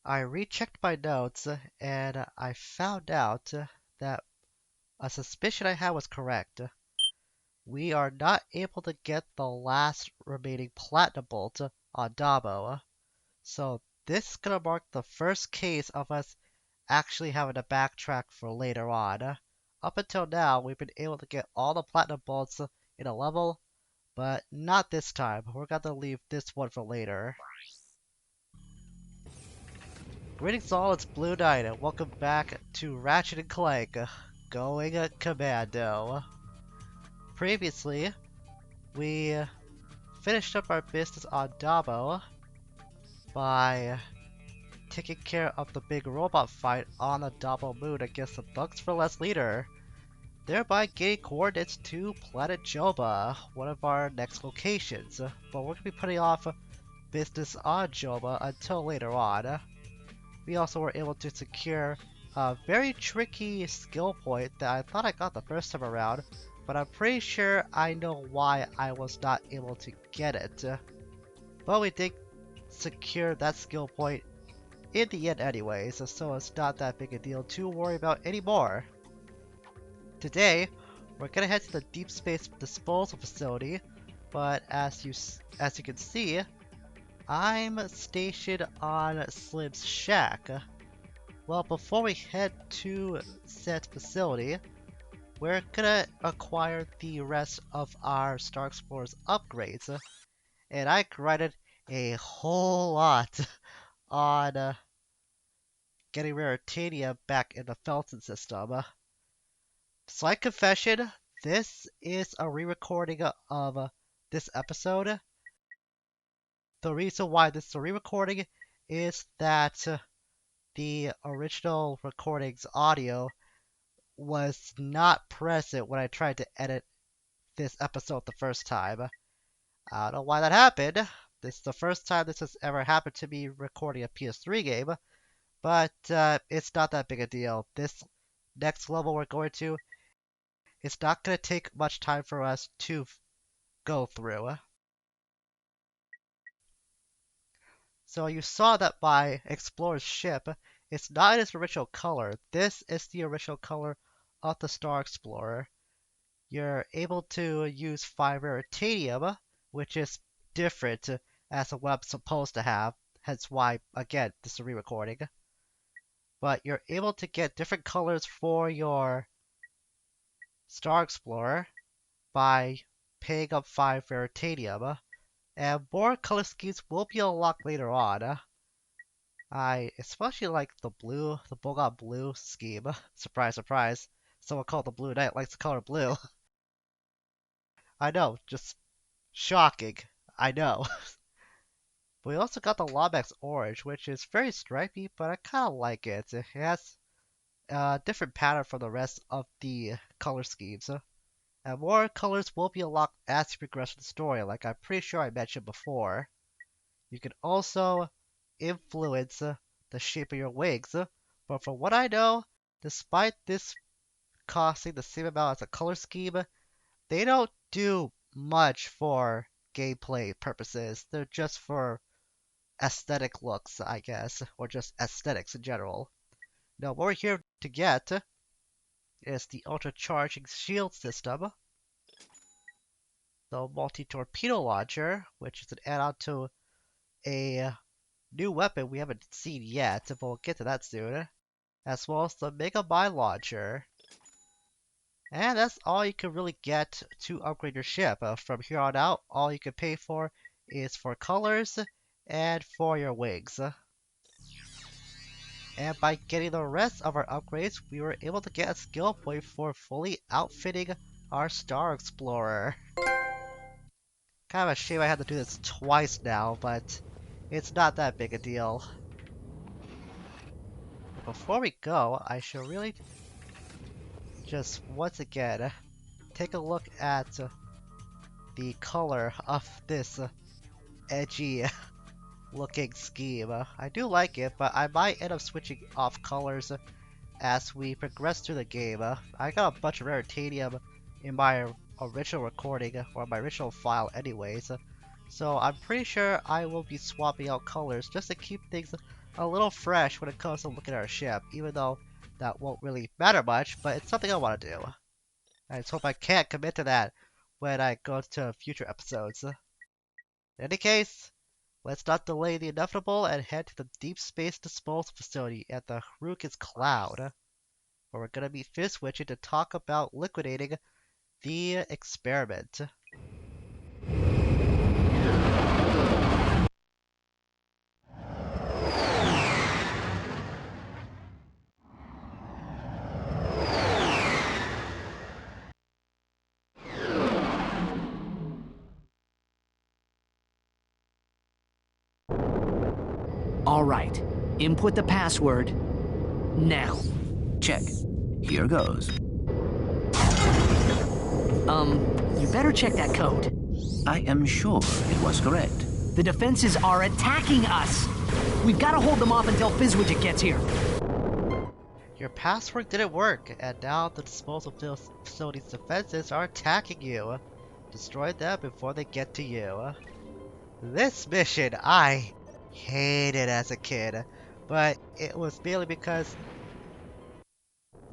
I rechecked my notes and I found out that a suspicion I had was correct. We are not able to get the last remaining platinum bolt on Dabo, so this is gonna mark the first case of us actually having to backtrack for later on. Up until now, we've been able to get all the platinum bolts in a level, but not this time. We're gonna leave this one for later. Greetings all, it's Blue Knight, and welcome back to Ratchet Clank, going Commando. Previously, we finished up our business on Dabo by taking care of the big robot fight on the Dabo moon against the Bugs for Less leader, thereby getting coordinates to Planet Joba, one of our next locations. But we're going to be putting off business on Joba until later on. We also were able to secure a very tricky skill point that I thought I got the first time around, but I'm pretty sure I know why I was not able to get it. But we did secure that skill point in the end anyways, so it's not that big a deal to worry about anymore. Today, we're gonna head to the Deep Space Disposal Facility, but as you can see, I'm stationed on Slim's shack. Well, before we head to said facility, we're gonna acquire the rest of our Star Explorer's upgrades, and I grinded a whole lot on getting Raritania back in the Felton system. Slight confession, this is a re-recording of this episode. The reason why this is a re-recording is that the original recording's audio was not present when I tried to edit this episode the first time. I don't know why that happened. This is the first time this has ever happened to me recording a PS3 game, but it's not that big a deal. This next level we're going to, it's not going to take much time for us to go through. So you saw that my Explorer's ship is not in its original color. This is the original color of the Star Explorer. You're able to use 5 Raritanium, which is different as to what I'm supposed to have, hence why, again, this is a re-recording. But you're able to get different colors for your Star Explorer by paying up 5 Raritanium, and more color schemes will be unlocked later on. I especially like the blue, the Bogon blue scheme. Surprise, surprise. Someone called the Blue Knight likes the color blue. I know, just shocking. I know. We also got the Lomax Orange, which is very stripy, but I kind of like it. It has a different pattern from the rest of the color schemes. And more colors will be unlocked as you progress with the story, like I'm pretty sure I mentioned before. You can also influence the shape of your wings, but from what I know, despite this costing the same amount as a color scheme, they don't do much for gameplay purposes. They're just for aesthetic looks, I guess, or just aesthetics in general. Now, what we're here to get is the Ultra Charging Shield System, the Multi-Torpedo Launcher, which is an add-on to a new weapon we haven't seen yet, but we'll get to that soon, as well as the Mega Mine Launcher. And that's all you can really get to upgrade your ship. From here on out, all you can pay for is for colors and for your wings. And by getting the rest of our upgrades, we were able to get a skill point for fully outfitting our Star Explorer. Kind of a shame I had to do this twice now, but it's not that big a deal. Before we go, I should really just once again take a look at the color of this edgy looking scheme. I do like it, but I might end up switching off colors as we progress through the game. I got a bunch of Raritanium in my original recording, or my original file anyways, so I'm pretty sure I will be swapping out colors just to keep things a little fresh when it comes to looking at our ship, even though that won't really matter much, but it's something I want to do. I just hope I can't commit to that when I go to future episodes. In any case, let's not delay the inevitable and head to the Deep Space Disposal Facility at the Hruk's Cloud, where we're gonna meet Fizzwidget to talk about liquidating the experiment. All right. Input the password now. Check. Here goes. You better check that code. I am sure it was correct. The defenses are attacking us. We've got to hold them off until Fizzwidget gets here. Your password didn't work, and now the disposal facility's defenses are attacking you. Destroy them before they get to you. This mission I hated as a kid, but it was mainly because...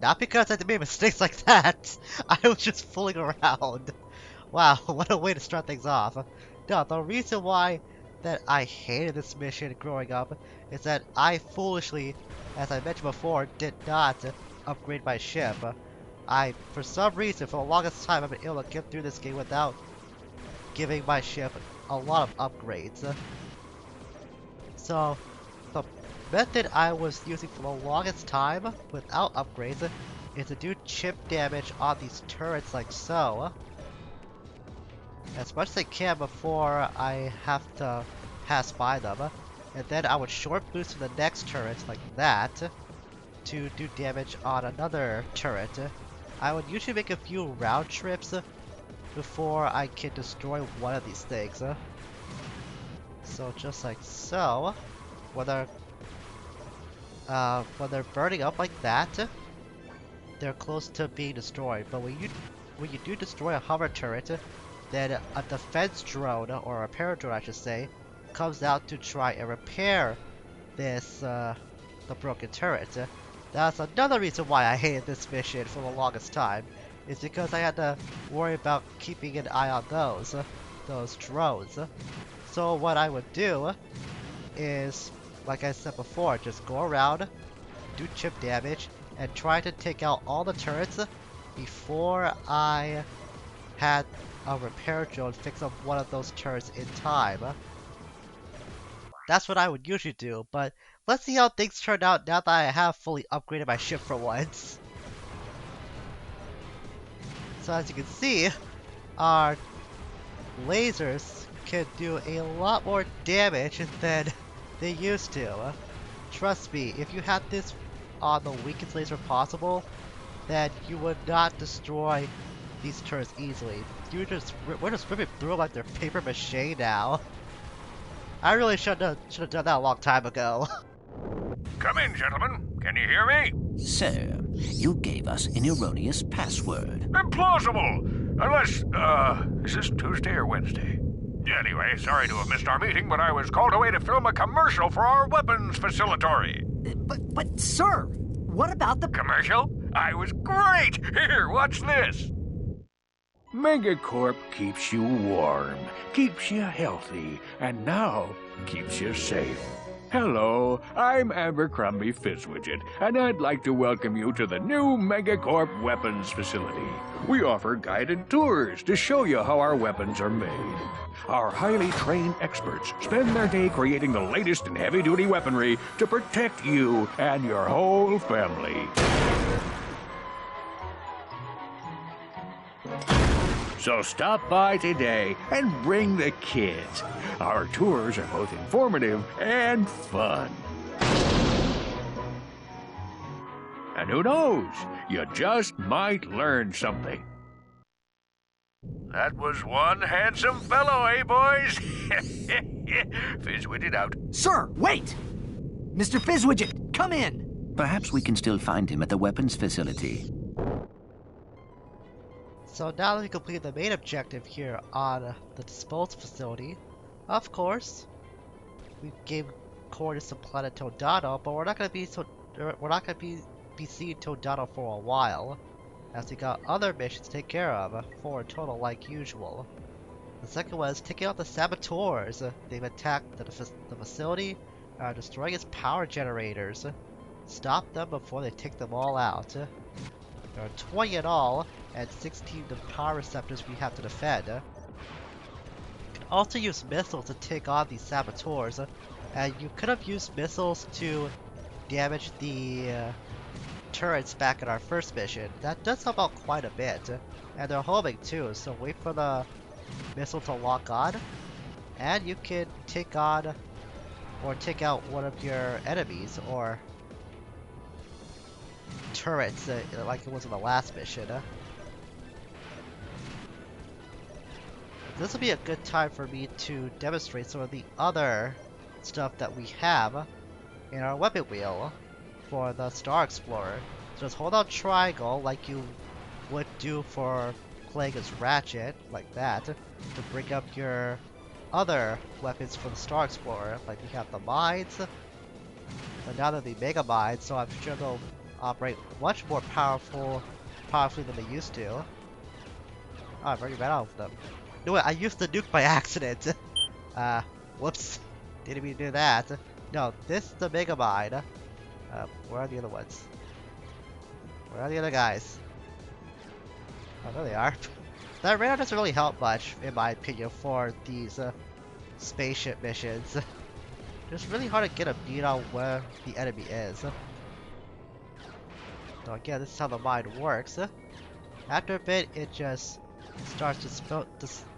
Not because I made mistakes like that, I was just fooling around. Wow, what a way to start things off. No, the reason why that I hated this mission growing up is that I foolishly, as I mentioned before, did not upgrade my ship. For some reason, for the longest time, I've been able to get through this game without giving my ship a lot of upgrades. So, the method I was using for the longest time without upgrades is to do chip damage on these turrets like so. As much as I can before I have to pass by them. And then I would short boost to the next turret like that to do damage on another turret. I would usually make a few round trips before I can destroy one of these things. So just like so, when they're burning up like that, they're close to being destroyed. But when you do destroy a hover turret, then a defense drone, or a repair drone I should say, comes out to try and repair this the broken turret. That's another reason why I hated this mission for the longest time, is because I had to worry about keeping an eye on those drones. So what I would do is, like I said before, just go around, do chip damage, and try to take out all the turrets before I had a repair drone fix up one of those turrets in time. That's what I would usually do, but let's see how things turn out now that I have fully upgraded my ship for once. So as you can see, our lasers can do a lot more damage than they used to. Trust me, if you had this on the weakest laser possible, then you would not destroy these turrets easily. We're just ripping through them like they're paper mache now. I really should have done that a long time ago. Come in, gentlemen. Can you hear me? Sir, you gave us an erroneous password. Implausible! Unless, is this Tuesday or Wednesday? Anyway, sorry to have missed our meeting, but I was called away to film a commercial for our weapons facility. But sir, what about the... Commercial? I was great! Here, watch this. Megacorp keeps you warm, keeps you healthy, and now keeps you safe. Hello, I'm Abercrombie Fizzwidget, and I'd like to welcome you to the new Megacorp Weapons Facility. We offer guided tours to show you how our weapons are made. Our highly trained experts spend their day creating the latest in heavy-duty weaponry to protect you and your whole family. So stop by today and bring the kids. Our tours are both informative and fun. And who knows, you just might learn something. That was one handsome fellow, eh, boys? Fizzwidget out. Sir, wait! Mr. Fizzwidget, come in! Perhaps we can still find him at the weapons facility. So now that we completed the main objective here on the disposal facility, of course, we coordinates to planet Todano, but we're not gonna be seeing Todano for a while, as we got other missions to take care of, 4 in total like usual. The second one is taking out the saboteurs. They've attacked the facility and are destroying its power generators. Stop them before they take them all out. There are 20 in all, and 16 of power receptors we have to defend. You can also use missiles to take on these saboteurs, and you could have used missiles to damage the turrets back in our first mission. That does help out quite a bit, and they're homing too, so wait for the missile to lock on, and you can take on or take out one of your enemies or turrets like it was in the last mission. This will be a good time for me to demonstrate some of the other stuff that we have in our weapon wheel for the Star Explorer. So just hold out triangle like you would do for playing as Ratchet, like that, to bring up your other weapons for the Star Explorer. Like we have the mines, but now they're the Mega Mines, so I'm sure they'll operate much more powerfully than they used to. Oh, I've already ran out of them. No wait, I used the nuke by accident. Whoops. Didn't mean to do that. No, this is the Mega Mine. Where are the other ones? Where are the other guys? Oh, there they are. That radar doesn't really help much, in my opinion, for these spaceship missions. It's really hard to get a beat on where the enemy is. So again, this is how the mine works. After a bit, it just starts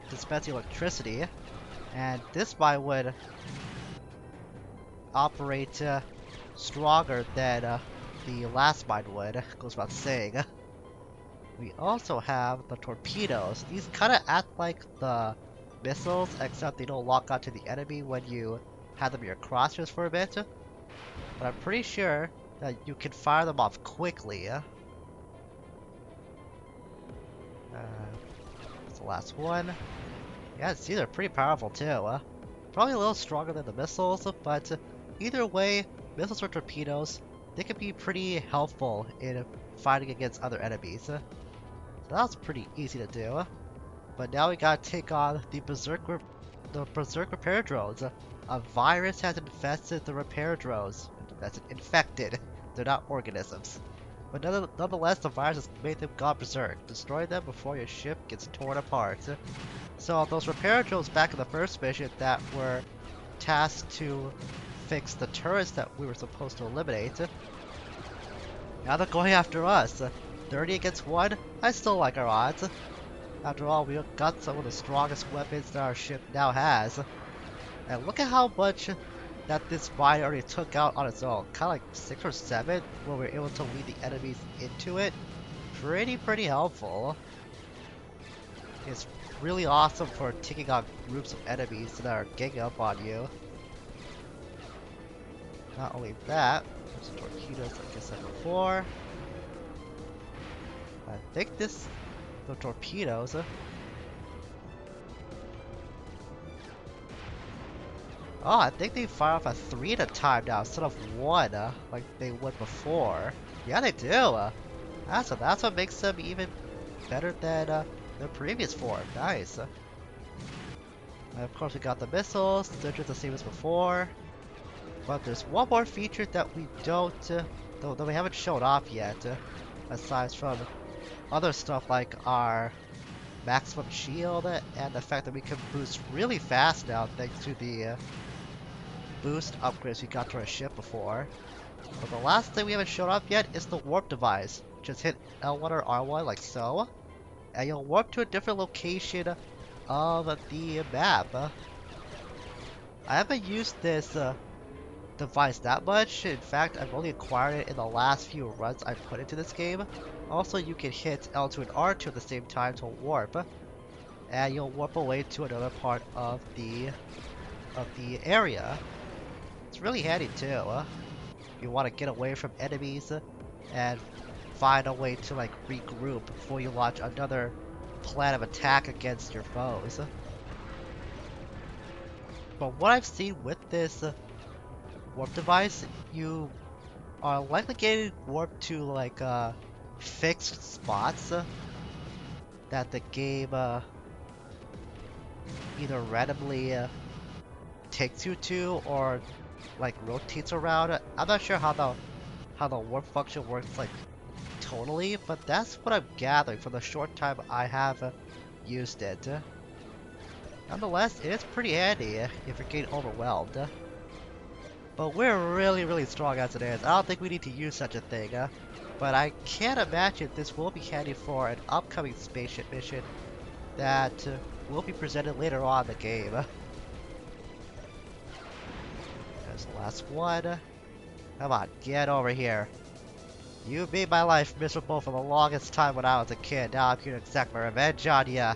dispensing electricity, and this mine would operate stronger than the last mine would, goes without saying. We also have the torpedoes. These kind of act like the missiles, except they don't lock onto the enemy when you have them in your crosshairs for a bit. But I'm pretty sure that you can fire them off quickly. That's the last one. Yeah, these are pretty powerful too. Probably a little stronger than the missiles, but either way, missiles or torpedoes, they can be pretty helpful in fighting against other enemies. So that's pretty easy to do. But now we gotta take on the Berserk repair drones. A virus has infested the repair drones. Infected. They're not organisms. But nonetheless, the virus has made them go berserk. Destroy them before your ship gets torn apart. So those repair drones back in the first mission that were tasked to fix the turrets that we were supposed to eliminate, now they're going after us. 30 against 1? I still like our odds. After all, we got some of the strongest weapons that our ship now has. And look at how much that this mine already took out on its own. Kinda like 6 or 7, where we're able to lead the enemies into it. Pretty helpful. It's really awesome for taking on groups of enemies that are ganging up on you. Not only that, there's some torpedoes like I said before. I think the torpedoes. Oh, I think they fire off at 3 at a time now instead of 1, like they would before. Yeah, they do. That's what makes them even better than the previous form. Nice. And of course, we got the missiles. They're just the same as before. But there's one more feature that we don't, that we haven't shown off yet, aside from other stuff like our maximum shield and the fact that we can boost really fast now thanks to the boost upgrades we got to our ship before. But the last thing we haven't shown off yet is the warp device. Just hit L1 or R1 like so, and you'll warp to a different location of the map. I haven't used this device that much. In fact, I've only acquired it in the last few runs I've put into this game. Also, you can hit L2 and R2 at the same time to warp, and you'll warp away to another part of the area. It's really handy too. If you want to get away from enemies and find a way to like regroup before you launch another plan of attack against your foes. But what I've seen with this warp device, you are likely getting warped to like fixed spots that the game either randomly takes you to or like rotates around. I'm not sure how the warp function works like totally, but that's what I'm gathering from the short time I have used it. Nonetheless, it is pretty handy if you're getting overwhelmed. But we're really strong as it is. I don't think we need to use such a thing. But I can't imagine this will be handy for an upcoming spaceship mission that will be presented later on in the game. There's the last one. Come on, get over here. You made my life miserable for the longest time when I was a kid. Now I'm here to exact my revenge on ya.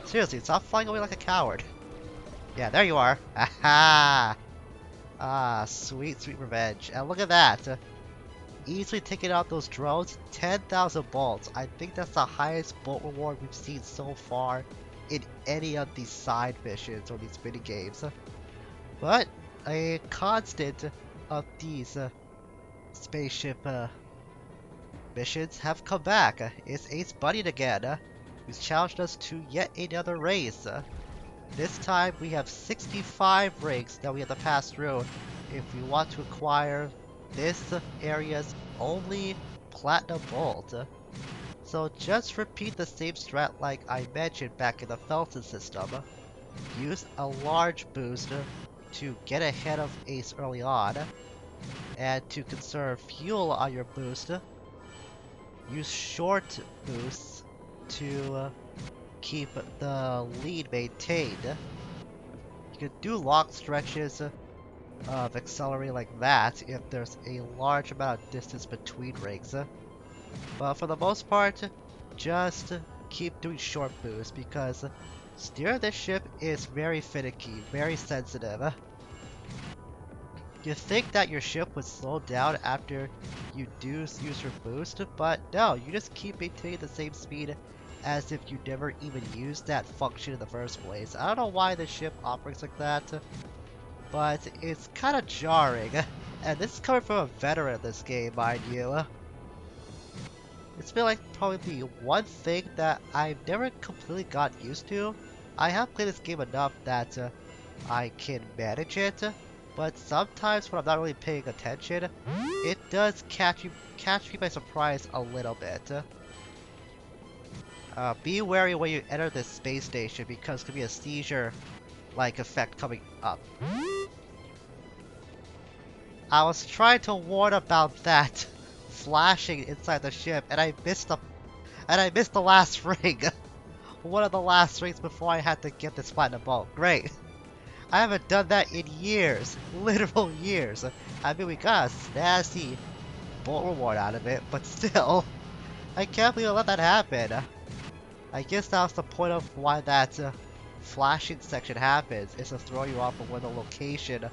Seriously, stop flying away like a coward. Yeah, there you are. Aha! Ah, sweet revenge. And look at that. Easily taking out those drones. 10,000 bolts. I think that's the highest bolt reward we've seen so far in any of these side missions or these mini games. But a constant of these spaceship missions have come back. It's Ace Bunyan again, who's challenged us to yet another race. This time we have 65 rings that we have to pass through if we want to acquire this area's only platinum bolt. So just repeat the same strat like I mentioned back in the Felton system. Use a large boost to get ahead of Ace early on, and to conserve fuel on your boost, use short boosts to keep the lead maintained. You can do long stretches of accelerating like that if there's a large amount of distance between rings. But for the most part, just keep doing short boosts because steering this ship is very finicky, very sensitive. You think that your ship would slow down after you do use your boost, but no, you just keep maintaining the same speed as if you never even used that function in the first place. I don't know why the ship operates like that, but it's kind of jarring. And this is coming from a veteran of this game, mind you. It's been like probably the one thing that I've never completely got used to. I have played this game enough that I can manage it, but sometimes when I'm not really paying attention, it does catch me by surprise a little bit. Be wary when you enter this space station because there could be a seizure-like effect coming up. I was trying to warn about that flashing inside the ship, and I missed the last ring. One of the last rings before I had to get this platinum bolt. Great. I haven't done that in years. Literal years. I mean, we got a snazzy bolt reward out of it, but still. I can't believe I let that happen. I guess that was the point of why that flashing section happens, is to throw you off of where the location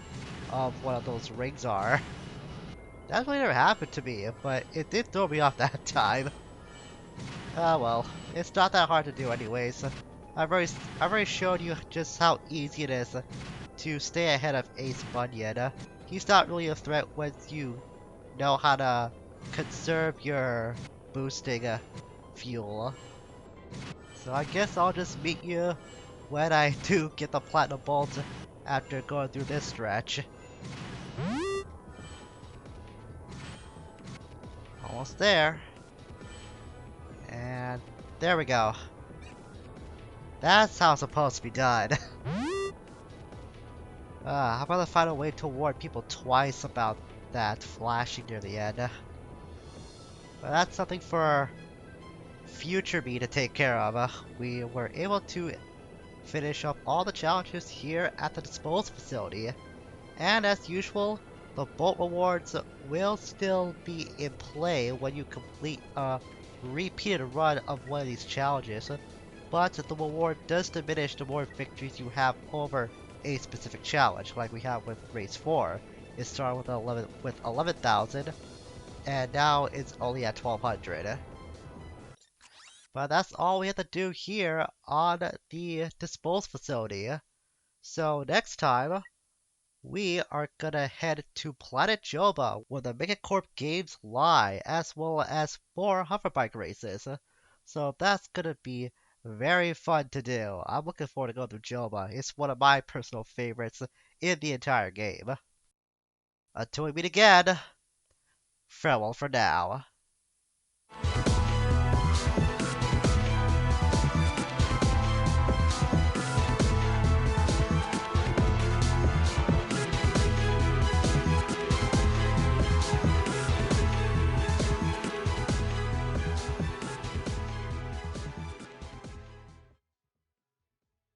of one of those rings are. That really never happened to me, but it did throw me off that time. Ah well, it's not that hard to do anyways. I've already showed you just how easy it is to stay ahead of Ace Bunyan. He's not really a threat once you know how to conserve your boosting fuel. So I guess I'll just meet you when I do get the platinum bolt after going through this stretch. Almost there. And there we go. That's how it's supposed to be done. How about I find a way to warn people twice about that flashing near the end? But that's something for future me to take care of. We were able to finish up all the challenges here at the disposal facility. And as usual, the bolt rewards will still be in play when you complete a repeated run of one of these challenges. But the reward does diminish the more victories you have over a specific challenge, like we have with Race 4. It started with 11,000, and now it's only at 1,200. But that's all we have to do here on the disposal facility. So next time, we are gonna head to Planet Joba, where the Megacorp games lie, as well as 4 hoverbike races. So that's gonna be very fun to do. I'm looking forward to going to Joba. It's one of my personal favorites in the entire game. Until we meet again, farewell for now.